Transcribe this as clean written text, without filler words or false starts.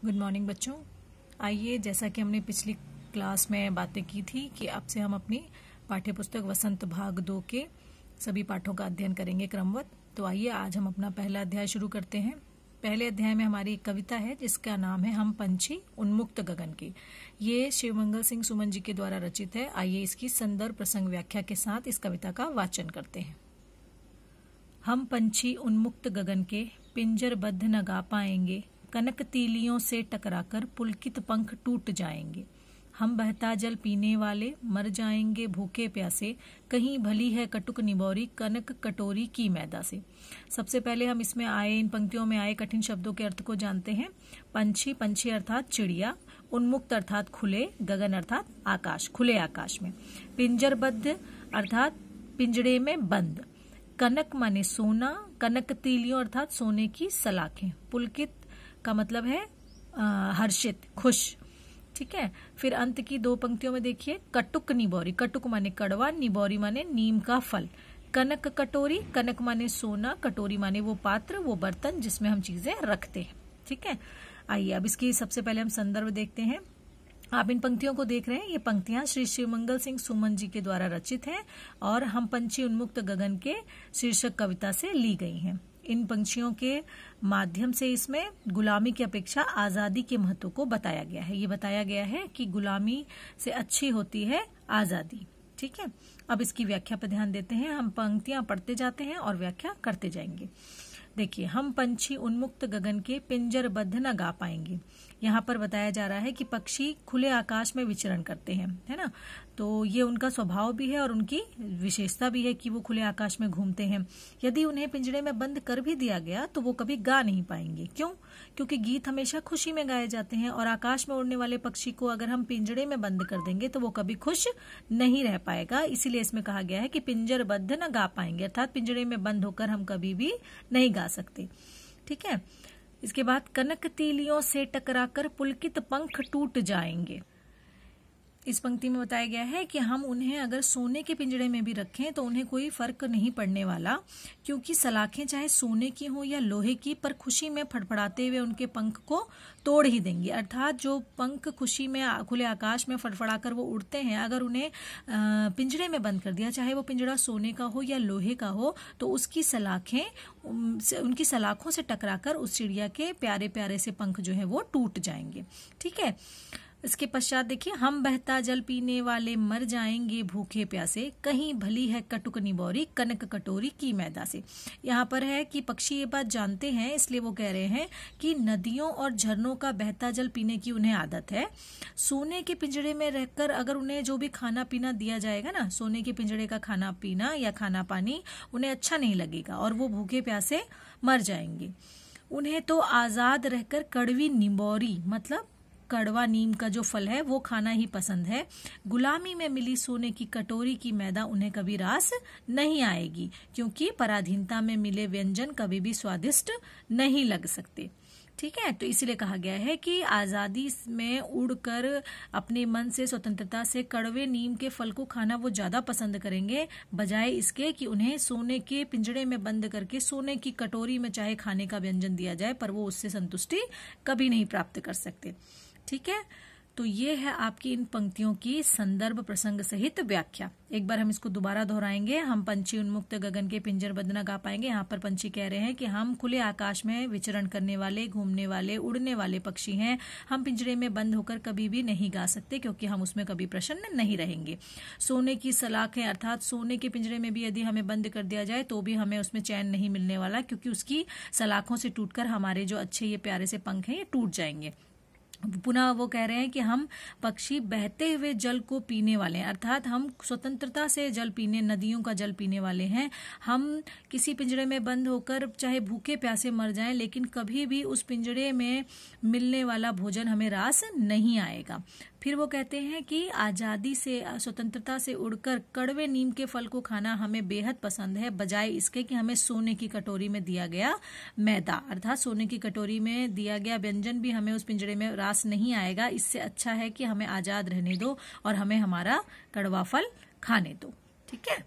Good morning बच्चों। आइए, जैसा कि हमने पिछली क्लास में बातें की थी कि अब से हम अपनी पाठ्यपुस्तक वसंत भाग 2 के सभी पाठों का अध्ययन करेंगे क्रमवत। तो आइए आज हम अपना पहला अध्याय शुरू करते हैं। पहले अध्याय में हमारी एक कविता है जिसका नाम है हम पंछी उन्मुक्त गगन की। ये शिवमंगल सिंह सुमन जी के द्वारा रचित है। आइए इसकी संदर्भ प्रसंग व्याख्या के साथ इस कविता का वाचन करते हैं। हम पंछी उन्मुक्त गगन के पिंजरबद्ध न गा पाएंगे, कनक तीलियों से टकराकर पुलकित पंख टूट जाएंगे। हम बहता जल पीने वाले मर जाएंगे भूखे प्यासे, कहीं भली है कटुक निबोरी कनक कटोरी की मैदा से। सबसे पहले हम इसमें इन पंक्तियों में आए कठिन शब्दों के अर्थ को जानते हैं। पंछी, पंछी अर्थात चिड़िया, उन्मुक्त अर्थात खुले, गगन अर्थात आकाश, खुले आकाश में, पिंजरबद्ध अर्थात पिंजड़े में बंद, कनक माने सोना, कनक तीलियों अर्थात सोने की सलाखें, पुलकित का मतलब है हर्षित, खुश। ठीक है। फिर अंत की दो पंक्तियों में देखिए, कटुक निबोरी, कटुक माने कड़वा, निबोरी माने नीम का फल, कनक कटोरी, कनक माने सोना, कटोरी माने वो पात्र, वो बर्तन जिसमें हम चीजें रखते हैं। ठीक है। आइए अब इसकी सबसे पहले हम संदर्भ देखते हैं। आप इन पंक्तियों को देख रहे हैं, ये पंक्तियां श्री शिवमंगल सिंह सुमन जी के द्वारा रचित हैं और हम पंछी उन्मुक्त गगन के शीर्षक कविता से ली गई हैं। इन पंछियों के माध्यम से इसमें गुलामी की अपेक्षा आजादी के महत्व को बताया गया है। ये बताया गया है कि गुलामी से अच्छी होती है आजादी। ठीक है। अब इसकी व्याख्या पर ध्यान देते हैं। हम पंक्तियां पढ़ते जाते हैं और व्याख्या करते जाएंगे। देखिए, हम पंछी उन्मुक्त गगन के पिंजरबद्ध न गा पाएंगे। यहाँ पर बताया जा रहा है कि पक्षी खुले आकाश में विचरण करते हैं, है ना। तो ये उनका स्वभाव भी है और उनकी विशेषता भी है कि वो खुले आकाश में घूमते हैं। यदि उन्हें पिंजरे में बंद कर भी दिया गया तो वो कभी गा नहीं पाएंगे। क्यों? क्योंकि गीत हमेशा खुशी में गाए जाते हैं और आकाश में उड़ने वाले पक्षी को अगर हम पिंजरे में बंद कर देंगे तो वो कभी खुश नहीं रह पाएगा। इसीलिए इसमें कहा गया है कि पिंजरबद्ध न गा पाएंगे, अर्थात पिंजरे में बंद होकर हम कभी भी नहीं गा सकते। ठीक है। इसके बाद कनक तीलियों से टकराकर पुलकित पंख टूट जाएंगे। इस पंक्ति में बताया गया है कि हम उन्हें अगर सोने के पिंजरे में भी रखें तो उन्हें कोई फर्क नहीं पड़ने वाला, क्योंकि सलाखें चाहे सोने की हो या लोहे की, पर खुशी में फड़फड़ाते हुए उनके पंख को तोड़ ही देंगी। अर्थात जो पंख खुशी में खुले आकाश में फड़फड़ाकर वो उड़ते हैं, अगर उन्हें पिंजरे में बंद कर दिया, चाहे वो पिंजरा सोने का हो या लोहे का हो, तो उसकी सलाखें उनकी सलाखों से टकराकर उस चिड़िया के प्यारे प्यारे से पंख जो है वो टूट जाएंगे। ठीक है। इसके पश्चात देखिए, हम बहता जल पीने वाले मर जाएंगे भूखे प्यासे, कहीं भली है कटुक निबोरी कनक कटोरी की मैदा से। यहाँ पर है कि पक्षी ये बात जानते हैं, इसलिए वो कह रहे हैं कि नदियों और झरनों का बहता जल पीने की उन्हें आदत है। सोने के पिंजरे में रहकर अगर उन्हें जो भी खाना पीना दिया जाएगा ना, सोने के पिंजरे का खाना पीना या खाना पानी उन्हें अच्छा नहीं लगेगा और वो भूखे प्यासे मर जाएंगे। उन्हें तो आजाद रहकर कड़वी निबोरी मतलब कड़वा नीम का जो फल है वो खाना ही पसंद है। गुलामी में मिली सोने की कटोरी की मैदा उन्हें कभी रास नहीं आएगी, क्योंकि पराधीनता में मिले व्यंजन कभी भी स्वादिष्ट नहीं लग सकते। ठीक है। तो इसीलिए कहा गया है कि आजादी में उड़कर अपने मन से, स्वतंत्रता से कड़वे नीम के फल को खाना वो ज्यादा पसंद करेंगे, बजाय इसके कि उन्हें सोने के पिंजरे में बंद करके सोने की कटोरी में चाहे खाने का व्यंजन दिया जाए, पर वो उससे संतुष्टि कभी नहीं प्राप्त कर सकते। ठीक है। तो ये है आपकी इन पंक्तियों की संदर्भ प्रसंग सहित व्याख्या। एक बार हम इसको दोबारा दोहराएंगे। हम पंछी उन्मुक्त गगन के पिंजरबद्ध न गा पाएंगे। यहाँ पर पंछी कह रहे हैं कि हम खुले आकाश में विचरण करने वाले, घूमने वाले, उड़ने वाले पक्षी हैं। हम पिंजरे में बंद होकर कभी भी नहीं गा सकते, क्योंकि हम उसमें कभी प्रसन्न नहीं रहेंगे। सोने की सलाखें अर्थात सोने के पिंजरे में भी यदि हमें बंद कर दिया जाए तो भी हमें उसमें चैन नहीं मिलने वाला, क्योंकि उसकी सलाखों से टूटकर हमारे जो अच्छे ये प्यारे से पंख हैं ये टूट जाएंगे। पुनः वो कह रहे हैं कि हम पक्षी बहते हुए जल को पीने वाले हैं, अर्थात हम स्वतंत्रता से जल पीने, नदियों का जल पीने वाले हैं। हम किसी पिंजरे में बंद होकर चाहे भूखे प्यासे मर जाएं, लेकिन कभी भी उस पिंजरे में मिलने वाला भोजन हमें रास नहीं आएगा। फिर वो कहते हैं कि आजादी से, स्वतंत्रता से उड़कर कड़वे नीम के फल को खाना हमें बेहद पसंद है, बजाय इसके कि हमें सोने की कटोरी में दिया गया मैदा, अर्थात सोने की कटोरी में दिया गया व्यंजन भी हमें उस पिंजरे में रास नहीं आएगा। इससे अच्छा है कि हमें आजाद रहने दो और हमें हमारा कड़वा फल खाने दो। ठीक है।